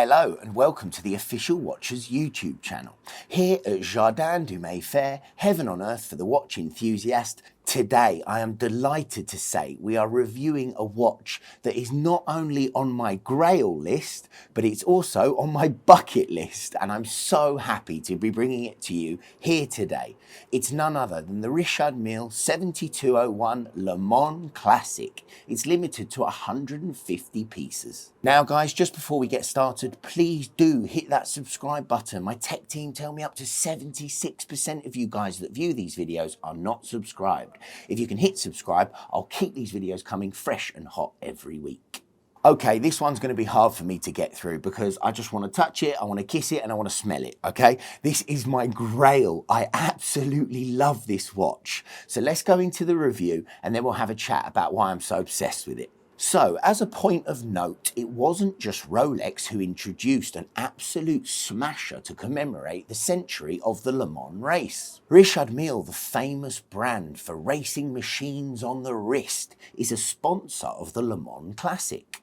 Hello and welcome to the Official Watchers YouTube channel. Here at Jardin du Mayfair, heaven on earth for the watch enthusiast, today I am delighted to say we are reviewing a watch that is not only on my grail list, but it's also on my bucket list, and I'm so happy to be bringing it to you here today. It's none other than the Richard Mille 7201 Le Mans Classic. It's limited to 150 pieces. Now guys, just before we get started, please do hit that subscribe button. My tech team tell me up to 76% of you guys that view these videos are not subscribed. If you can hit subscribe, I'll keep these videos coming fresh and hot every week. Okay, this one's going to be hard for me to get through because I just want to touch it, I want to kiss it, and I want to smell it, okay? This is my grail. I absolutely love this watch. So let's go into the review and then we'll have a chat about why I'm so obsessed with it. So, as a point of note, it wasn't just Rolex who introduced an absolute smasher to commemorate the century of the Le Mans race. Richard Mille, the famous brand for racing machines on the wrist, is a sponsor of the Le Mans Classic.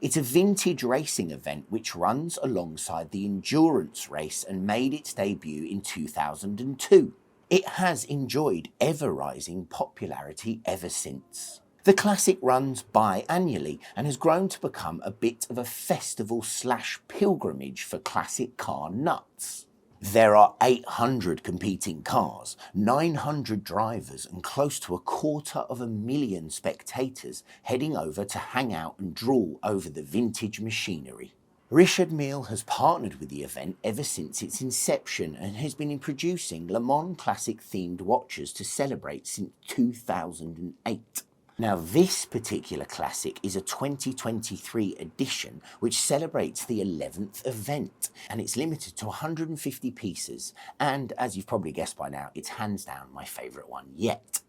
It's a vintage racing event which runs alongside the endurance race and made its debut in 2002. It has enjoyed ever-rising popularity ever since. The Classic runs biannually and has grown to become a bit of a festival/pilgrimage for classic car nuts. There are 800 competing cars, 900 drivers and close to 250,000 spectators heading over to hang out and drool over the vintage machinery. Richard Mille has partnered with the event ever since its inception and has been producing Le Mans Classic themed watches to celebrate since 2008. Now this particular classic is a 2023 edition which celebrates the 11th event, and it's limited to 150 pieces, and as you've probably guessed by now, it's hands down my favourite one yet.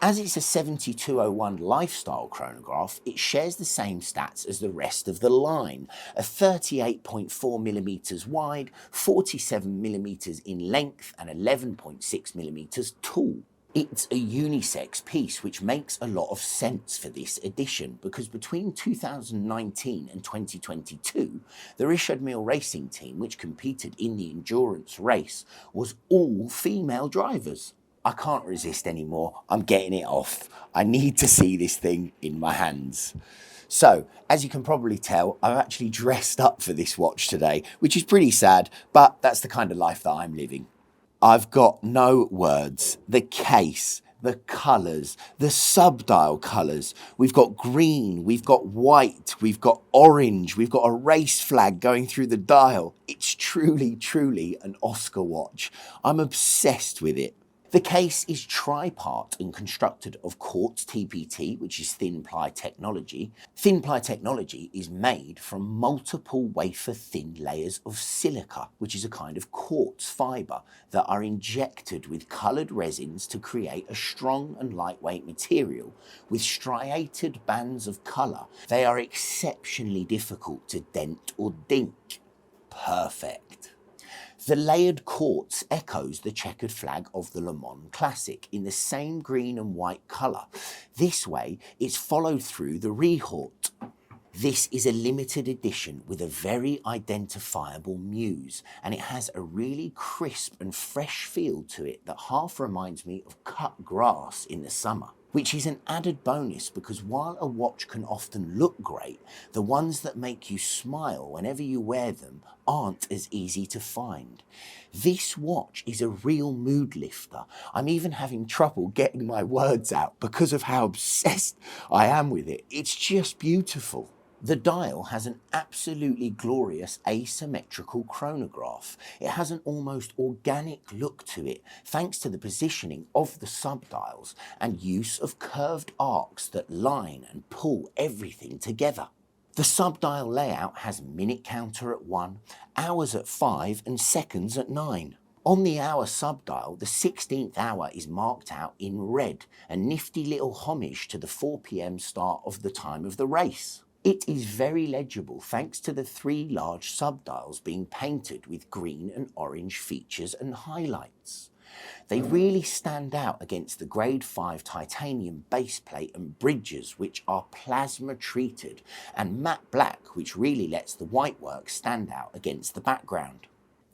As it's a 7201 lifestyle chronograph, it shares the same stats as the rest of the line, a 38.4mm wide, 47mm in length and 11.6mm tall. It's a unisex piece, which makes a lot of sense for this edition because between 2019 and 2022, the Richard Mille racing team, which competed in the endurance race, was all female drivers. I can't resist anymore. I'm getting it off. I need to see this thing in my hands. So, as you can probably tell, I've actually dressed up for this watch today, which is pretty sad, but that's the kind of life that I'm living. I've got no words. The case, the colours, the subdial colours. We've got green, we've got white, we've got orange, we've got a race flag going through the dial. It's truly, truly an Oscar watch. I'm obsessed with it. The case is tripart and constructed of quartz TPT, which is thin ply technology. Thin ply technology is made from multiple wafer thin layers of silica, which is a kind of quartz fibre that are injected with coloured resins to create a strong and lightweight material with striated bands of colour. They are exceptionally difficult to dent or dink. Perfect. The layered quartz echoes the checkered flag of the Le Mans Classic in the same green and white colour. This way, it's followed through the Rehort. This is a limited edition with a very identifiable muse, and it has a really crisp and fresh feel to it that half reminds me of cut grass in the summer. Which is an added bonus because while a watch can often look great, the ones that make you smile whenever you wear them aren't as easy to find. This watch is a real mood lifter. I'm even having trouble getting my words out because of how obsessed I am with it. It's just beautiful. The dial has an absolutely glorious asymmetrical chronograph. It has an almost organic look to it thanks to the positioning of the subdials and use of curved arcs that line and pull everything together. The subdial layout has minute counter at 1, hours at 5 and seconds at 9. On the hour subdial, the 16th hour is marked out in red, a nifty little homage to the 4 p.m. start of the time of the race. It is very legible thanks to the 3 large subdials being painted with green and orange features and highlights. They really stand out against the grade 5 titanium base plate and bridges, which are plasma treated, and matte black, which really lets the white work stand out against the background.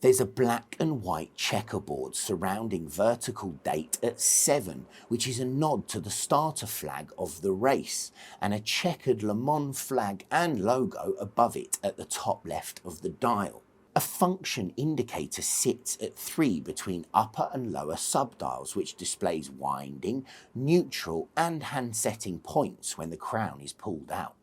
There's a black and white checkerboard surrounding vertical date at 7, which is a nod to the starter flag of the race, and a checkered Le Mans flag and logo above it at the top left of the dial. A function indicator sits at 3 between upper and lower subdials, which displays winding, neutral and hand setting points when the crown is pulled out.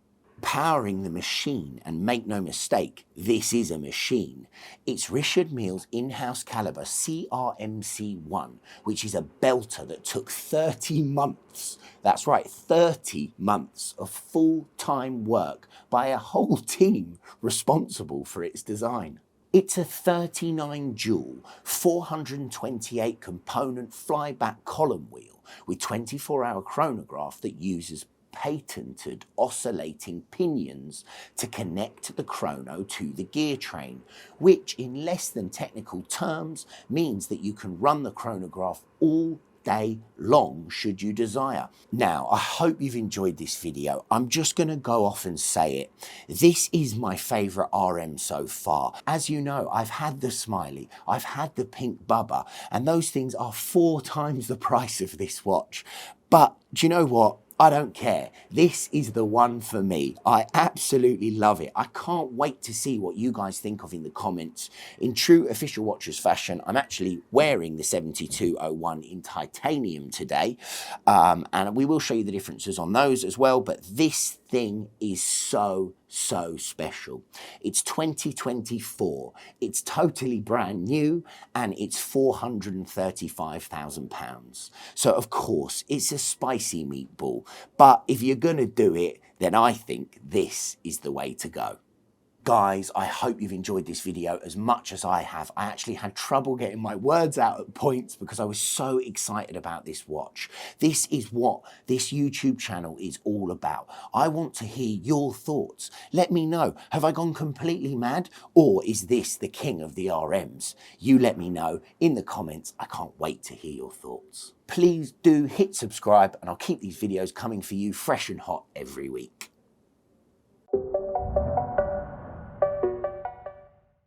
Powering the machine, and make no mistake, this is a machine. It's Richard Mille's in-house caliber CRMC1, which is a belter that took 30 months. That's right, 30 months of full-time work by a whole team responsible for its design. It's a 39 jewel, 428 component flyback column wheel with 24-hour chronograph that uses patented oscillating pinions to connect the chrono to the gear train, which in less than technical terms means that you can run the chronograph all day long should you desire. Now, I hope you've enjoyed this video. I'm just going to go off and say it. This is my favourite RM so far. As you know, I've had the Smiley, I've had the Pink Bubba, and those things are 4 times the price of this watch. But do you know what? I don't care. This is the one for me. I absolutely love it. I can't wait to see what you guys think of in the comments. In true Official Watchers fashion, I'm actually wearing the 7201 in titanium today. And we will show you the differences on those as well. But this thing is so special. It's 2024. It's totally brand new, and it's £435,000. So of course it's a spicy meatball, but if you're gonna do it, then I think this is the way to go. Guys, I hope you've enjoyed this video as much as I have. I actually had trouble getting my words out at points because I was so excited about this watch. This is what this YouTube channel is all about. I want to hear your thoughts. Let me know, have I gone completely mad, or is this the king of the RMs? You let me know in the comments. I can't wait to hear your thoughts. Please do hit subscribe, and I'll keep these videos coming for you fresh and hot every week.